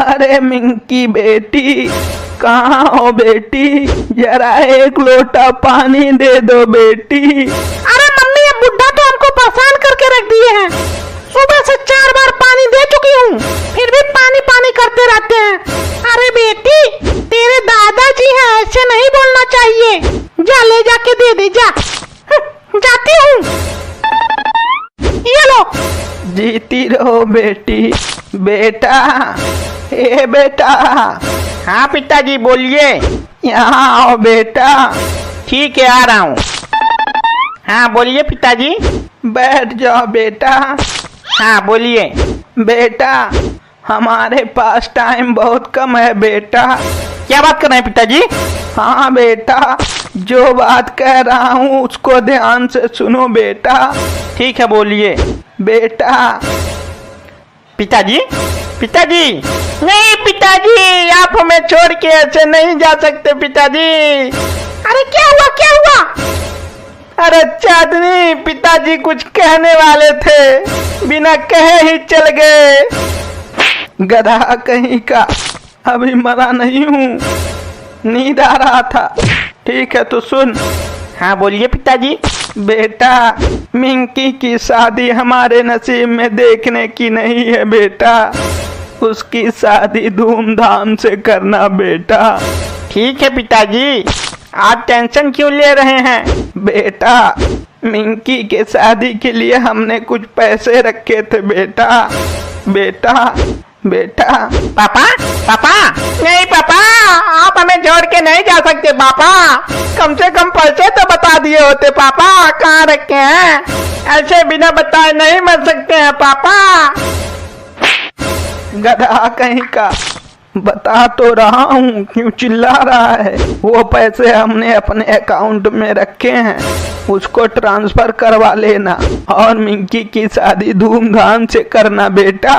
अरे मिंकी बेटी, कहाँ हो बेटी? जरा एक लोटा पानी दे दो बेटी। अरे मम्मी, ये बुढ़ा तो हमको परेशान करके रख दिए हैं। सुबह से 4 बार पानी दे चुकी हूँ, फिर भी पानी पानी करते रहते हैं। अरे बेटी, तेरे दादाजी हैं, ऐसे नहीं बोलना चाहिए। जा ले जाके दे दे, जा। जाती हूँ। ये लो। जीती रहो बेटी। बेटा, ए बेटा। हाँ पिताजी, बोलिए। यहाँ आओ बेटा। ठीक है, आ रहा हूँ। हाँ बोलिए पिताजी। बैठ जाओ बेटा। हाँ बोलिए। बेटा, हमारे पास टाइम बहुत कम है बेटा। क्या बात कर रहे हैं पिताजी? हाँ बेटा, जो बात कह रहा हूँ उसको ध्यान से सुनो बेटा। ठीक है, बोलिए। बेटा। पिताजी, पिताजी। नहीं पिताजी, आप हमें छोड़ के ऐसे नहीं जा सकते पिताजी। अरे क्या हुआ, क्या हुआ? अरे चांदनी, पिताजी कुछ कहने वाले थे, बिना कहे ही चल गए। गधा कहीं का, अभी मरा नहीं हूँ, नींद आ रहा था। ठीक है तो सुन। हाँ बोलिए पिताजी। बेटा, मिंकी की शादी हमारे नसीब में देखने की नहीं है बेटा। उसकी शादी धूमधाम से करना बेटा। ठीक है पिताजी, आप टेंशन क्यों ले रहे हैं? बेटा, मिंकी के शादी के लिए हमने कुछ पैसे रखे थे बेटा। बेटा, बेटा। पापा, पापा। नहीं पापा, आप हमें छोड़ के नहीं जा सकते पापा। कम से कम पैसे तो बता दिए होते पापा, कहाँ रखे हैं? ऐसे बिना बताए नहीं मर सकते हैं पापा। गधा कहीं का, बता तो रहा हूँ, क्यों चिल्ला रहा है? वो पैसे हमने अपने अकाउंट में रखे हैं, उसको ट्रांसफर करवा लेना और मिंकी की शादी धूमधाम से करना बेटा।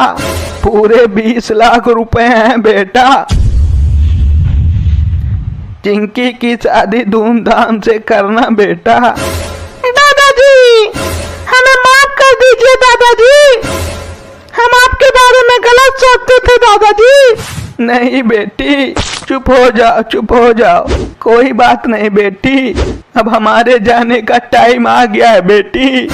पूरे 20 लाख रुपए हैं बेटा। चिंकी की शादी धूमधाम से करना बेटा। दादाजी, हमें माफ कर दीजिए दादाजी, हम आपके बारे में गलत सोचते थे दादाजी। नहीं बेटी, चुप हो जाओ, चुप हो जाओ। कोई बात नहीं बेटी, अब हमारे जाने का टाइम आ गया है बेटी।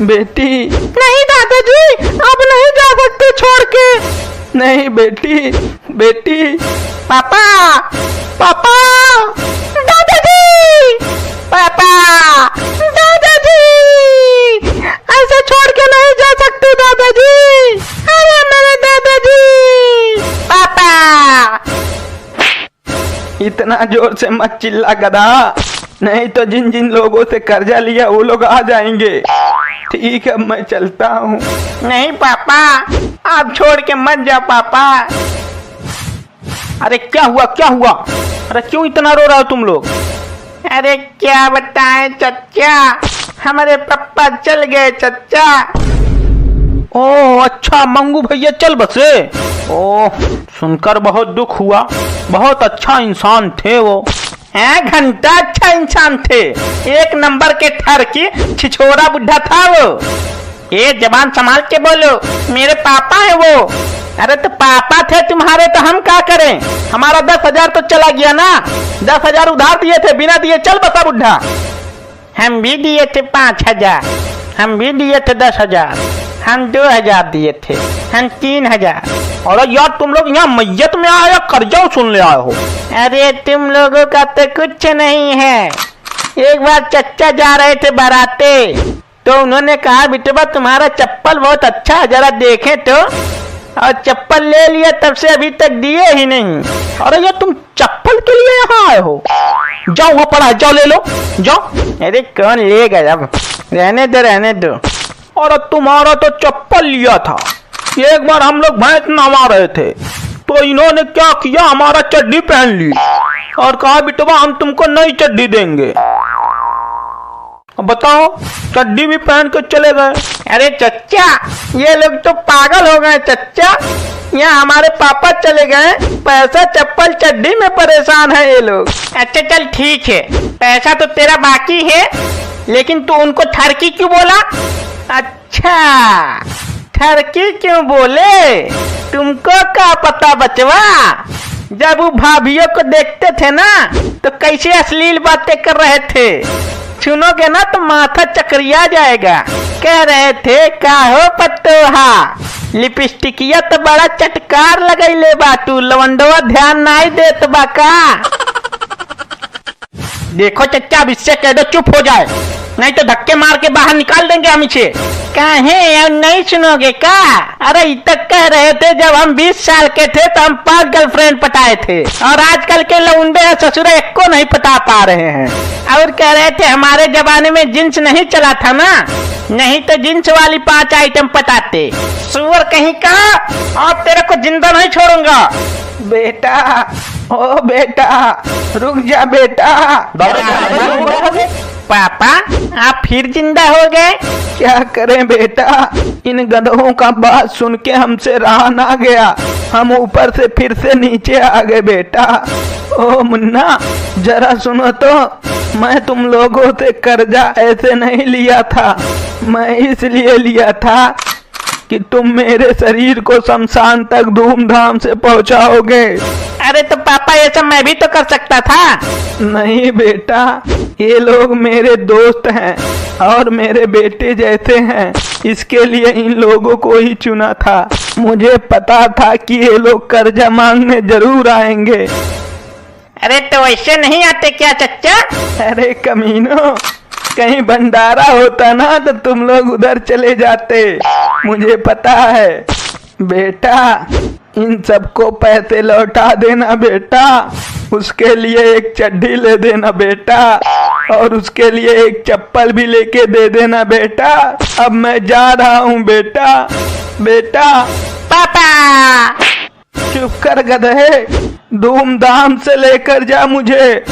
बेटी। नहीं दादाजी, अब नहीं जा सकते छोड़ के। नहीं बेटी, बेटी। पापा, पापा। दादाजी, पापा, दादाजी। ऐसे छोड़ के नहीं जा सकते दादाजी। अरे मेरे दादाजी। पापा। इतना जोर से मत चिल्ला गधा, नहीं तो जिन जिन लोगों से कर्जा लिया वो लोग आ जाएंगे। ठीक है, मैं चलता हूँ। नहीं पापा, आप छोड़ के मत जाओ पापा। अरे क्या हुआ, क्या हुआ? अरे क्यों इतना रो रहे हो तुम लोग? अरे क्या बताएं चच्चा, हमारे पापा चल गए चच्चा। ओह अच्छा, मंगू भैया चल बसे। ओह, सुनकर बहुत दुख हुआ। बहुत अच्छा इंसान थे वो। हैं, घंटा अच्छा इंसान थे, एक नंबर के ठरकी छिछोरा बुढ़ा था वो। ये जबान संभाल के बोलो, मेरे पापा है वो। अरे तो पापा थे तुम्हारे तो हम क्या करें? हमारा 10,000 तो चला गया ना। 10,000 उधार दिए थे, बिना दिए चल बता बुढ़ा। हम भी दिए थे 5,000, हम भी दिए थे 10,000, हम 2,000 दिए थे, हम 3,000। अरे यार, तुम लोग यहाँ मैयत में आए या कर्जा सुन ले आए हो? अरे तुम लोगों का तो कुछ नहीं है। एक बार चच्चा जा रहे थे बाराते, तो उन्होंने कहा बेटवा तुम्हारा चप्पल बहुत अच्छा है, जरा देखें तो। और चप्पल ले लिया, तब से अभी तक दिए ही नहीं। अरे यार, तुम चप्पल के लिए यहाँ आए हो? जाओ, वहाँ पड़ा है, जाओ ले लो, जाओ। अरे कौन लेगा, अब रहने दो, रहने दो। और तुम्हारा तो चप्पल लिया था। एक बार हम लोग भैंस नवा रहे थे, तो इन्होंने क्या किया, हमारा चड्डी पहन ली और कहा बिटवा हम तुमको नई चड्डी देंगे। अब बताओ, चड्डी भी पहन के चले गए। अरे चच्चा, ये लोग तो पागल हो गए चच्चा। यहाँ हमारे पापा चले गए, पैसा चप्पल चड्डी में परेशान है ये लोग। अच्छा चल ठीक है, पैसा तो तेरा बाकी है, लेकिन तू उनको ठरकी क्यों बोला? अच्छा, ठरकी क्यों बोले? तुमको क्या पता बचवा, जब वो भाभियों को देखते थे ना तो कैसे अश्लील बातें कर रहे थे, सुनोगे ना तो माथा चकरिया जाएगा। कह रहे थे का हो पत्तोहा, लिपस्टिकिया तो बड़ा चटकार लगैले बा, तू लवंडवा ध्यान नहीं देत बा का। देखो चच्चा, अब इससे कह दो चुप हो जाए, नहीं तो धक्के मार के बाहर निकाल देंगे हम इसे। काहे यार नहीं सुनोगे का? अरे तक कह रहे थे जब हम 20 साल के थे तो हम 5 गर्लफ्रेंड पटाए थे, और आजकल के लौंडे ससुर एक को नहीं पटा पा रहे हैं। और कह रहे थे हमारे जमाने में जींस नहीं चला था ना, नहीं तो जींस वाली 5 आइटम पटाते। सुअर कहीं का, अब तेरे को जिंदा नहीं छोड़ूंगा। बेटा, ओ बेटा, रुक जा बेटा। पापा आप फिर जिंदा हो गए? क्या करें बेटा, इन गधों का बात सुन के हमसे रहा ना गया, हम ऊपर से फिर से नीचे आ गए बेटा। ओ मुन्ना, जरा सुनो तो, मैं तुम लोगों से कर्जा ऐसे नहीं लिया था, मैं इसलिए लिया था कि तुम मेरे शरीर को शमशान तक धूमधाम से पहुंचाओगे। अरे तो पापा ये सब मैं भी तो कर सकता था। नहीं बेटा, ये लोग मेरे दोस्त हैं और मेरे बेटे जैसे हैं, इसके लिए इन लोगों को ही चुना था। मुझे पता था कि ये लोग कर्जा मांगने जरूर आएंगे। अरे तो ऐसे नहीं आते क्या चच्चा? अरे कमीनो, कहीं भंडारा होता ना तो तुम लोग उधर चले जाते, मुझे पता है। बेटा, इन सबको पैसे लौटा देना बेटा, उसके लिए एक चड्डी ले देना बेटा, और उसके लिए एक चप्पल भी लेके दे देना बेटा। अब मैं जा रहा हूँ बेटा। बेटा। पापा चुप कर गधे, धूमधाम से लेकर जा मुझे।